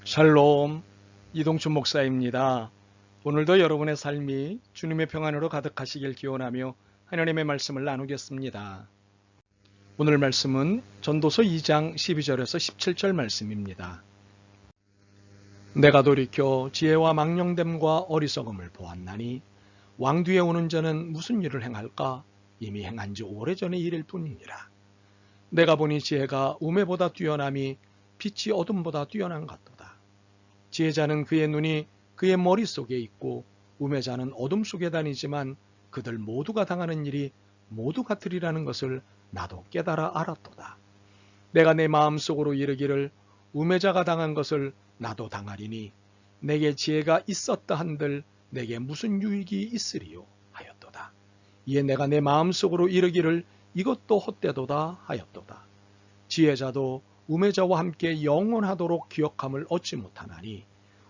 샬롬, 이동춘 목사입니다. 오늘도 여러분의 삶이 주님의 평안으로 가득하시길 기원하며 하나님의 말씀을 나누겠습니다. 오늘 말씀은 전도서 2장 12절에서 17절 말씀입니다. 내가 돌이켜 지혜와 망령됨과 어리석음을 보았나니 왕 뒤에 오는 자는 무슨 일을 행할까? 이미 행한 지 오래전의 일일 뿐이니라. 내가 보니 지혜가 우매보다 뛰어남이 빛이 어둠보다 뛰어난 같도다. 지혜자는 그의 눈이 그의 머릿속에 있고 우매자는 어둠 속에 다니지만 그들 모두가 당하는 일이 모두 같으리라는 것을 나도 깨달아 알았도다. 내가 내 마음속으로 이르기를 우매자가 당한 것을 나도 당하리니 내게 지혜가 있었다 한들 내게 무슨 유익이 있으리요 하였도다. 이에 내가 내 마음속으로 이르기를 이것도 헛되도다 하였도다. 지혜자도 우매자와 함께 영원하도록 기억함을 얻지 못하나니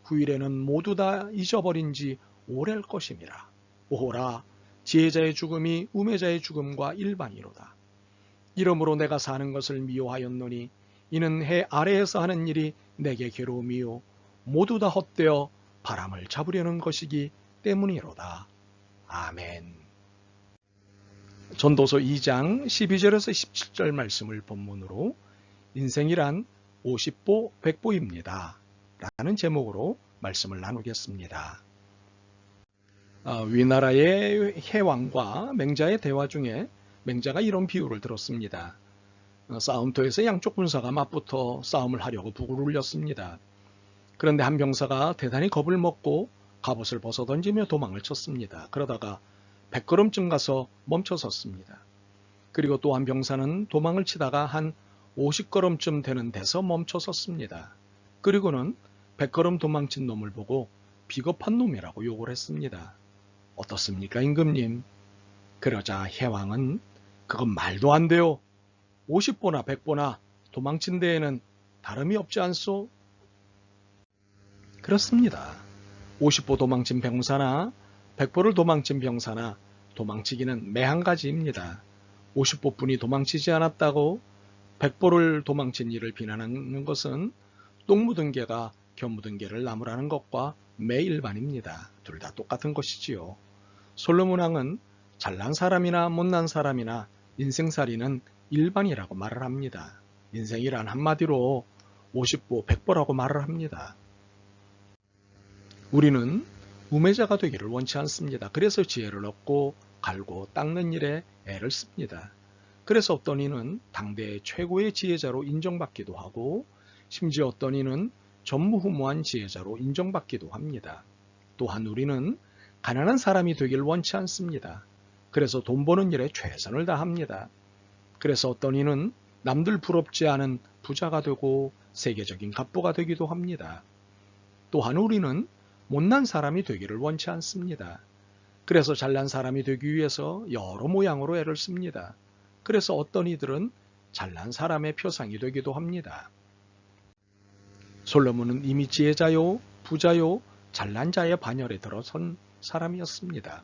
후일에는 모두 다 잊어버린 지 오래일 것임이라. 오호라, 지혜자의 죽음이 우매자의 죽음과 일반이로다. 이러므로 내가 사는 것을 미워하였노니 이는 해 아래에서 하는 일이 내게 괴로움이요 모두 다 헛되어 바람을 잡으려는 것이기 때문이로다. 아멘. 전도서 2장 12절에서 17절 말씀을 본문으로 인생이란 50보 100보입니다. 라는 제목으로 말씀을 나누겠습니다. 위나라의 해왕과 맹자의 대화 중에 맹자가 이런 비유를 들었습니다. 싸움터에서 양쪽 군사가 맞붙어 싸움을 하려고 북을 울렸습니다. 그런데 한 병사가 대단히 겁을 먹고 갑옷을 벗어던지며 도망을 쳤습니다. 그러다가 100걸음쯤 가서 멈춰섰습니다. 그리고 또 한 병사는 도망을 치다가 한 50걸음쯤 되는 데서 멈춰섰습니다. 그리고는 100걸음 도망친 놈을 보고 비겁한 놈이라고 욕을 했습니다. 어떻습니까, 임금님? 그러자 해왕은 그건 말도 안 돼요. 50보나 100보나 도망친 데에는 다름이 없지 않소? 그렇습니다. 50보 도망친 병사나 100보를 도망친 병사나 도망치기는 매 한 가지입니다. 50보뿐이 도망치지 않았다고 100보를 도망친 이를 비난하는 것은 똥 묻은 개가 겨 묻은 개를 나무라는 것과 매일반입니다. 둘 다 똑같은 것이지요. 솔로몬 왕은 잘난 사람이나 못난 사람이나 인생살이는 일반이라고 말을 합니다. 인생이란 한마디로 50보 100보라고 말을 합니다. 우리는 우매자가 되기를 원치 않습니다. 그래서 지혜를 얻고 갈고 닦는 일에 애를 씁니다. 그래서 어떤 이는 당대의 최고의 지혜자로 인정받기도 하고 심지어 어떤 이는 전무후무한 지혜자로 인정받기도 합니다. 또한 우리는 가난한 사람이 되길 원치 않습니다. 그래서 돈 버는 일에 최선을 다합니다. 그래서 어떤 이는 남들 부럽지 않은 부자가 되고 세계적인 갑부가 되기도 합니다. 또한 우리는 못난 사람이 되기를 원치 않습니다. 그래서 잘난 사람이 되기 위해서 여러 모양으로 애를 씁니다. 그래서 어떤 이들은 잘난 사람의 표상이 되기도 합니다. 솔로몬은 이미 지혜자요, 부자요, 잘난 자의 반열에 들어선 사람이었습니다.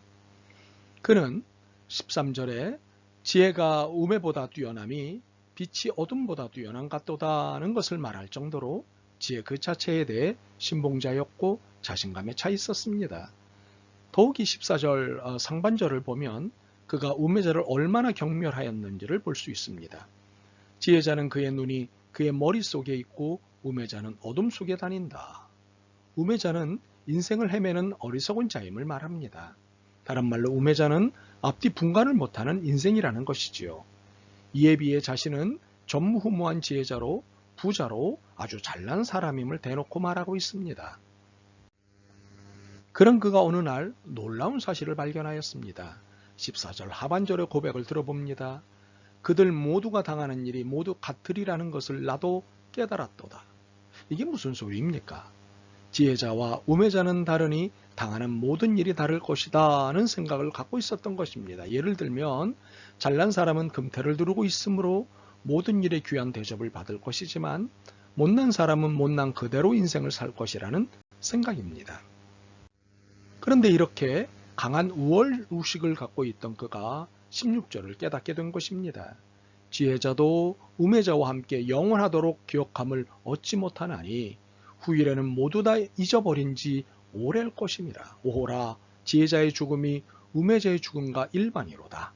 그는 13절에 지혜가 우매보다 뛰어남이 빛이 어둠보다 뛰어난 같도다는 것을 말할 정도로 지혜 그 자체에 대해 신봉자였고 자신감에 차 있었습니다. 더욱이 14절 상반절을 보면 그가 우매자를 얼마나 경멸하였는지를 볼 수 있습니다. 지혜자는 그의 눈이 그의 머릿속에 있고 우매자는 어둠 속에 다닌다. 우매자는 인생을 헤매는 어리석은 자임을 말합니다. 다른 말로 우매자는 앞뒤 분간을 못하는 인생이라는 것이지요. 이에 비해 자신은 전무후무한 지혜자로 부자로 아주 잘난 사람임을 대놓고 말하고 있습니다. 그런 그가 어느 날 놀라운 사실을 발견하였습니다. 14절 하반절의 고백을 들어봅니다. 그들 모두가 당하는 일이 모두 같으리라는 것을 나도 깨달았도다. 이게 무슨 소리입니까? 지혜자와 우매자는 다르니 당하는 모든 일이 다를 것이다 는 생각을 갖고 있었던 것입니다. 예를 들면 잘난 사람은 금태를 두르고 있으므로 모든 일에 귀한 대접을 받을 것이지만 못난 사람은 못난 그대로 인생을 살 것이라는 생각입니다. 그런데 이렇게 강한 우월의식을 갖고 있던 그가 16절을 깨닫게 된 것입니다. 지혜자도 우매자와 함께 영원하도록 기억함을 얻지 못하나니 후일에는 모두 다 잊어버린 지 오래일 것입니다. 오호라, 지혜자의 죽음이 우매자의 죽음과 일반이로다.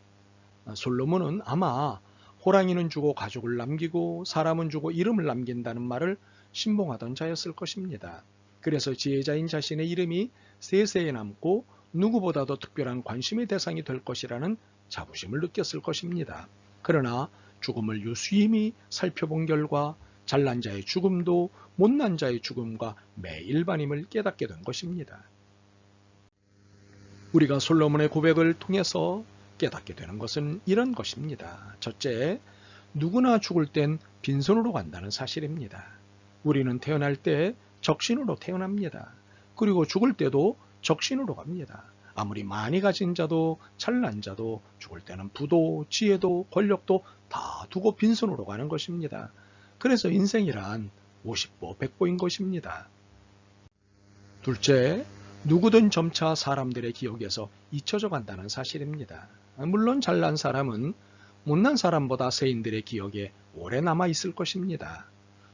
솔로몬은 아마 호랑이는 주고 가족을 남기고 사람은 주고 이름을 남긴다는 말을 신봉하던 자였을 것입니다. 그래서 지혜자인 자신의 이름이 세세에 남고 누구보다도 특별한 관심의 대상이 될 것이라는 자부심을 느꼈을 것입니다. 그러나 죽음을 유심히 살펴본 결과 잘난 자의 죽음도 못난 자의 죽음과 매일반임을 깨닫게 된 것입니다. 우리가 솔로몬의 고백을 통해서 깨닫게 되는 것은 이런 것입니다. 첫째, 누구나 죽을 땐 빈손으로 간다는 사실입니다. 우리는 태어날 때 적신으로 태어납니다. 그리고 죽을 때도 적신으로 갑니다. 아무리 많이 가진 자도 잘난 자도 죽을 때는 부도, 지혜도, 권력도 다 두고 빈손으로 가는 것입니다. 그래서 인생이란 50보 100보인 것입니다. 둘째, 누구든 점차 사람들의 기억에서 잊혀져 간다는 사실입니다. 물론 잘난 사람은 못난 사람보다 세인들의 기억에 오래 남아 있을 것입니다.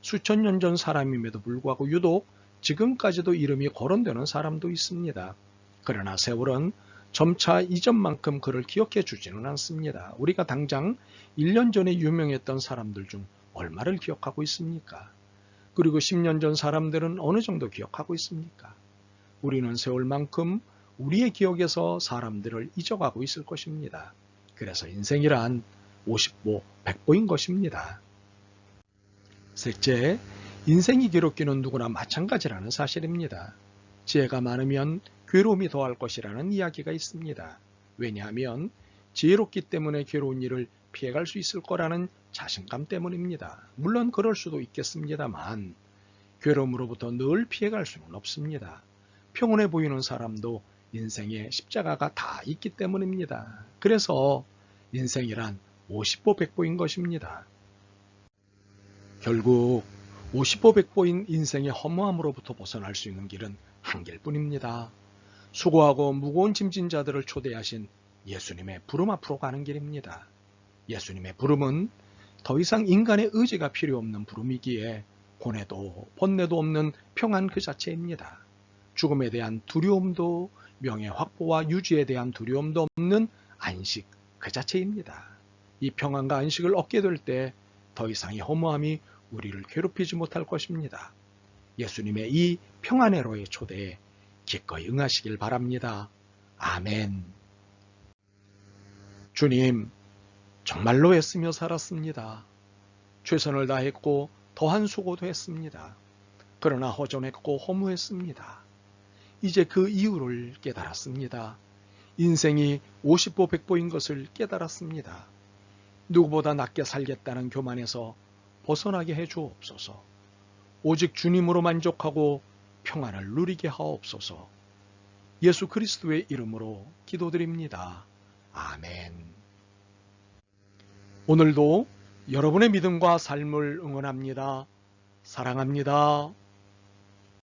수천 년 전 사람임에도 불구하고 유독 지금까지도 이름이 거론되는 사람도 있습니다. 그러나 세월은 점차 이전만큼 그를 기억해 주지는 않습니다. 우리가 당장 1년 전에 유명했던 사람들 중 얼마를 기억하고 있습니까? 그리고 10년 전 사람들은 어느 정도 기억하고 있습니까? 우리는 세월만큼 우리의 기억에서 사람들을 잊어가고 있을 것입니다. 그래서 인생이란 50보 100보인 것입니다. 셋째, 인생이 괴롭기는 누구나 마찬가지라는 사실입니다. 지혜가 많으면 괴로움이 더할 것이라는 이야기가 있습니다. 왜냐하면 지혜롭기 때문에 괴로운 일을 피해갈 수 있을 거라는 자신감 때문입니다. 물론 그럴 수도 있겠습니다만 괴로움으로부터 늘 피해갈 수는 없습니다. 평온해 보이는 사람도 인생에 십자가가 다 있기 때문입니다. 그래서 인생이란 50보 100보인 것입니다. 결국 50보 100보인 인생의 허무함으로부터 벗어날 수 있는 길은 한 길뿐입니다. 수고하고 무거운 짐진 자들을 초대하신 예수님의 부름 앞으로 가는 길입니다. 예수님의 부름은 더 이상 인간의 의지가 필요 없는 부름이기에 고뇌도 번뇌도 없는 평안 그 자체입니다. 죽음에 대한 두려움도 명예 확보와 유지에 대한 두려움도 없는 안식 그 자체입니다. 이 평안과 안식을 얻게 될 때 더 이상의 허무함이 우리를 괴롭히지 못할 것입니다. 예수님의 이 평안회로의 초대에 기꺼이 응하시길 바랍니다. 아멘. 주님, 정말로 애쓰며 살았습니다. 최선을 다했고 더한 수고도 했습니다. 그러나 허전했고 허무했습니다. 이제 그 이유를 깨달았습니다. 인생이 50보 100보인 것을 깨달았습니다. 누구보다 낫게 살겠다는 교만에서 벗어나게 해 주옵소서. 오직 주님으로 만족하고 평안을 누리게 하옵소서. 예수 그리스도의 이름으로 기도드립니다. 아멘. 오늘도 여러분의 믿음과 삶을 응원합니다. 사랑합니다.